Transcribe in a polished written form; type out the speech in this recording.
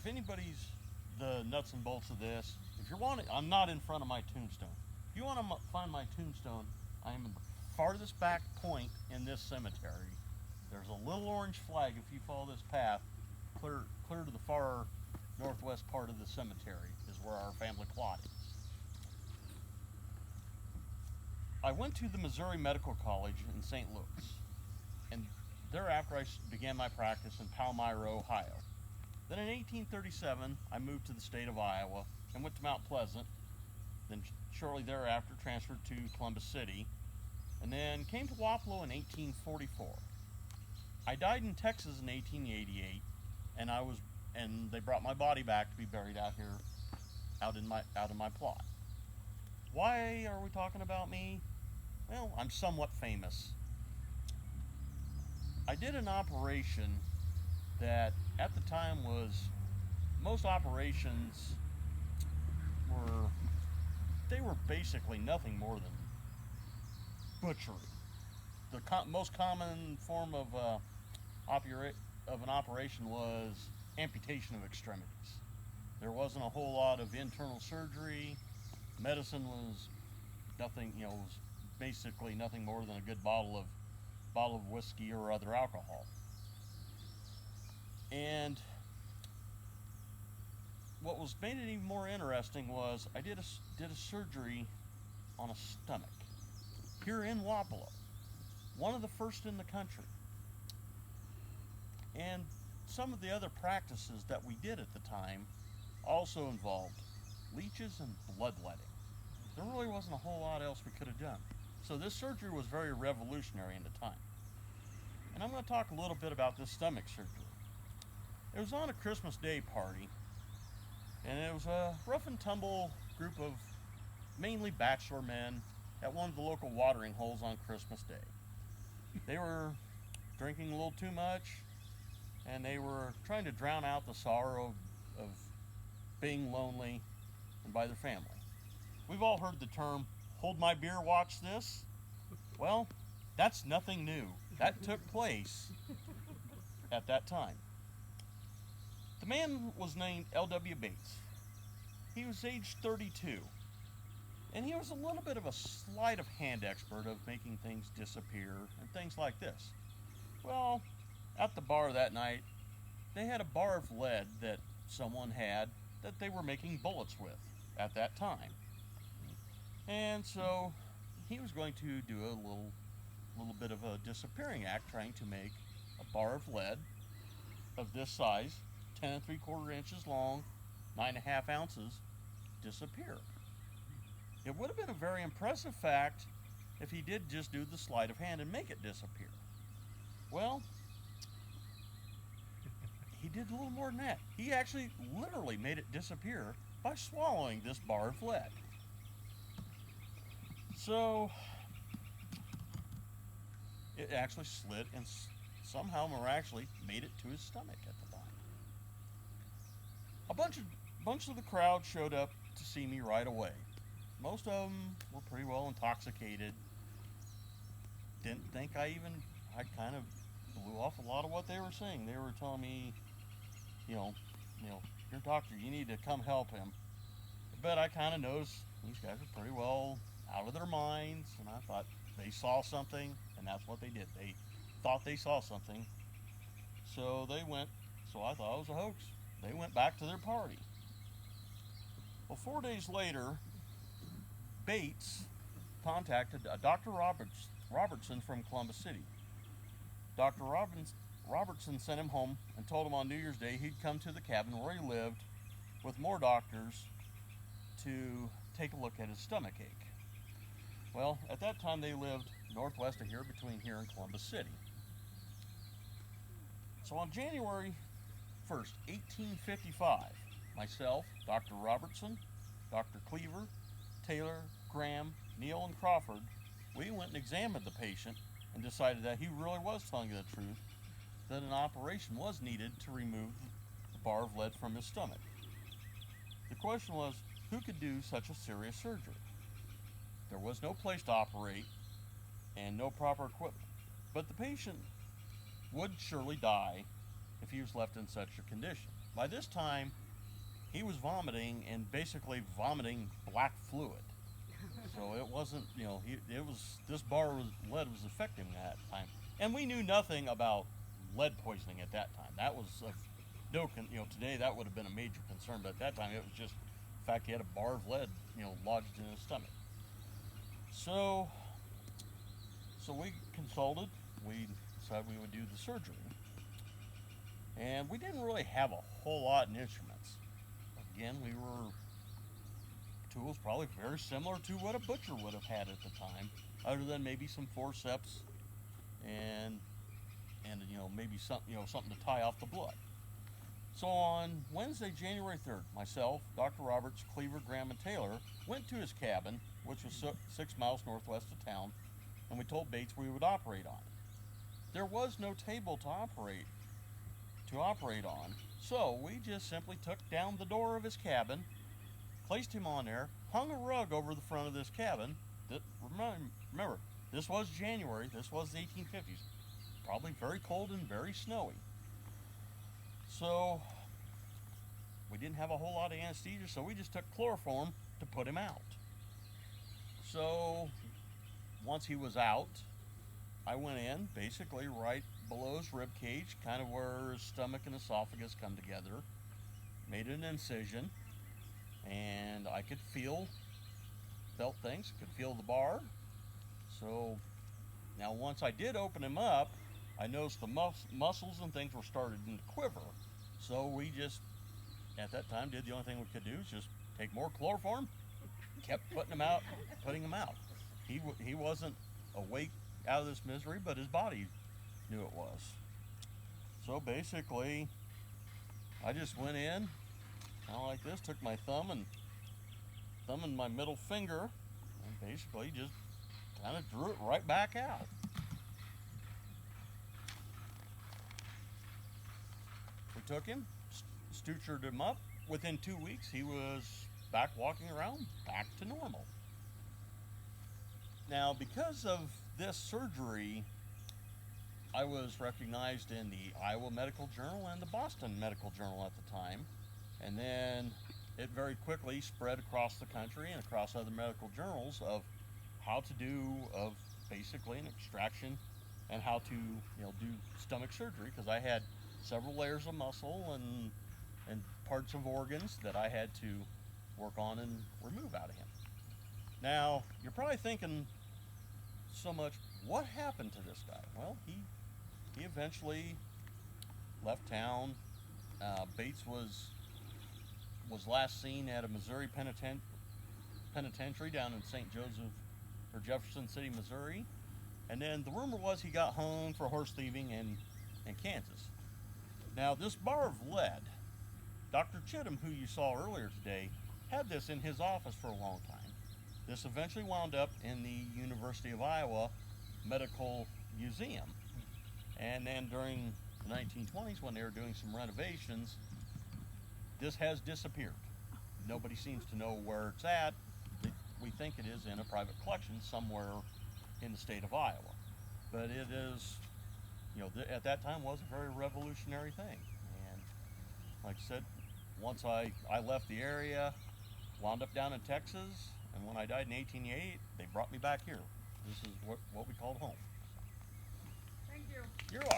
if anybody's the nuts and bolts of this, if you're wanting, I'm not in front of my tombstone. If you want to find my tombstone, I am in the farthest back point in this cemetery. There's a little orange flag. If you follow this path, clear to the far northwest part of the cemetery is where our family plot is. I went to the Missouri Medical College in St. Louis, and thereafter I began my practice in Palmyra, Ohio. Then in 1837, I moved to the state of Iowa and went to Mount Pleasant. Then shortly thereafter transferred to Columbus City, and then came to Wapello in 1844. I died in Texas in 1888, and they brought my body back to be buried out here, out in my plot. Why are we talking about me? Well, I'm somewhat famous. I did an operation that at the time was, most operations were basically nothing more than butchery. The most common form of an operation was amputation of extremities. There wasn't a whole lot of internal surgery. Medicine was nothing, was basically nothing more than a good bottle of whiskey or other alcohol. And what made it even more interesting was I did a surgery on a stomach here in Wapello, one of the first in the country. And some of the other practices that we did at the time also involved leeches and bloodletting. There really wasn't a whole lot else we could have done. So this surgery was very revolutionary in the time. And I'm going to talk a little bit about this stomach surgery. It was on a Christmas Day party, and it was a rough and tumble group of mainly bachelor men at one of the local watering holes on Christmas Day. They were drinking a little too much, and they were trying to drown out the sorrow of being lonely and by their family. We've all heard the term, "hold my beer, watch this." Well, that's nothing new. That took place at that time. The man was named L.W. Bates. He was age 32, and he was a little bit of a sleight of hand expert of making things disappear and things like this. Well, at the bar that night, they had a bar of lead that someone had that they were making bullets with at that time. And so he was going to do a little bit of a disappearing act, trying to make a bar of lead of this size, 10 3/4 inches long, 9.5 ounces, disappear. It would have been a very impressive fact if he did just do the sleight of hand and make it disappear. Well, he did a little more than that. He actually literally made it disappear by swallowing this bar of lead. So it actually slid and somehow miraculously made it to his stomach at the time. A bunch of the crowd showed up to see me right away. Most of them were pretty well intoxicated. Didn't think I kind of blew off a lot of what they were saying. They were telling me, your doctor, you need to come help him. But I kind of noticed these guys are pretty well out of their minds, and I thought they saw something, and that's what they did. They thought they saw something, so they went. So I thought it was a hoax. They went back to their party. Well, 4 days later, Bates contacted Dr. Robertson from Columbus City. Dr. Robertson sent him home and told him on New Year's Day he'd come to the cabin where he lived with more doctors to take a look at his stomach ache. Well, at that time they lived northwest of here, between here and Columbus City. So on January 1st, 1855, myself, Dr. Robertson, Dr. Cleaver, Taylor, Graham, Neal, and Crawford, we went and examined the patient and decided that he really was telling the truth, that an operation was needed to remove the bar of lead from his stomach. The question was, who could do such a serious surgery? There was no place to operate and no proper equipment, but the patient would surely die if he was left in such a condition. By this time, he was vomiting and basically vomiting black fluid. So it wasn't, this bar was lead was affecting him at that time, and we knew nothing about lead poisoning at that time. That was today that would have been a major concern, but at that time it was just the fact he had a bar of lead, lodged in his stomach. So we consulted. We decided we would do the surgery, and we didn't really have a whole lot in instruments. Again, we were tools probably very similar to what a butcher would have had at the time, other than maybe some forceps and maybe something to tie off the blood. So on Wednesday, January 3rd, myself, Dr. Roberts, Cleaver, Graham, and Taylor went to his cabin, which was 6 miles northwest of town, and we told Bates we would operate on it. There was no table to operate on, so we just simply took down the door of his cabin, placed him on there, hung a rug over the front of this cabin. Remember, this was January, this was the 1850s, probably very cold and very snowy. So we didn't have a whole lot of anesthesia, so we just took chloroform to put him out. So once he was out, I went in basically right below his rib cage, kind of where his stomach and esophagus come together, made an incision, and I could felt things, could feel the bar. So now once I did open him up, I noticed the muscles and things were starting to quiver. So we just, at that time, did the only thing we could do is just take more chloroform, kept putting him out. He wasn't awake out of this misery, but his body knew it was. So basically, I just went in, kind of like this, took my thumb and my middle finger, and basically just kind of drew it right back out. We took him, sutured him up. Within 2 weeks, he was back walking around, back to normal. Now, because of this surgery, I was recognized in the Iowa Medical Journal and the Boston Medical Journal at the time, and then it very quickly spread across the country and across other medical journals of how to do basically an extraction and how to do stomach surgery, because I had several layers of muscle and parts of organs that I had to work on and remove out of him. Now, you're probably thinking so much, what happened to this guy? Well, he eventually left town. Bates was last seen at a Missouri penitentiary down in St. Joseph or Jefferson City, Missouri. And then the rumor was he got hung for horse thieving in Kansas. Now, this bar of lead, Dr. Chittum, who you saw earlier today, had this in his office for a long time. This eventually wound up in the University of Iowa Medical Museum. And then during the 1920s, when they were doing some renovations, this has disappeared. Nobody seems to know where it's at. We think it is in a private collection somewhere in the state of Iowa. But it is, at that time was a very revolutionary thing. And like I said, once I left the area, wound up down in Texas, and when I died in 1888, they brought me back here. This is what we called home. Thank you. You're welcome.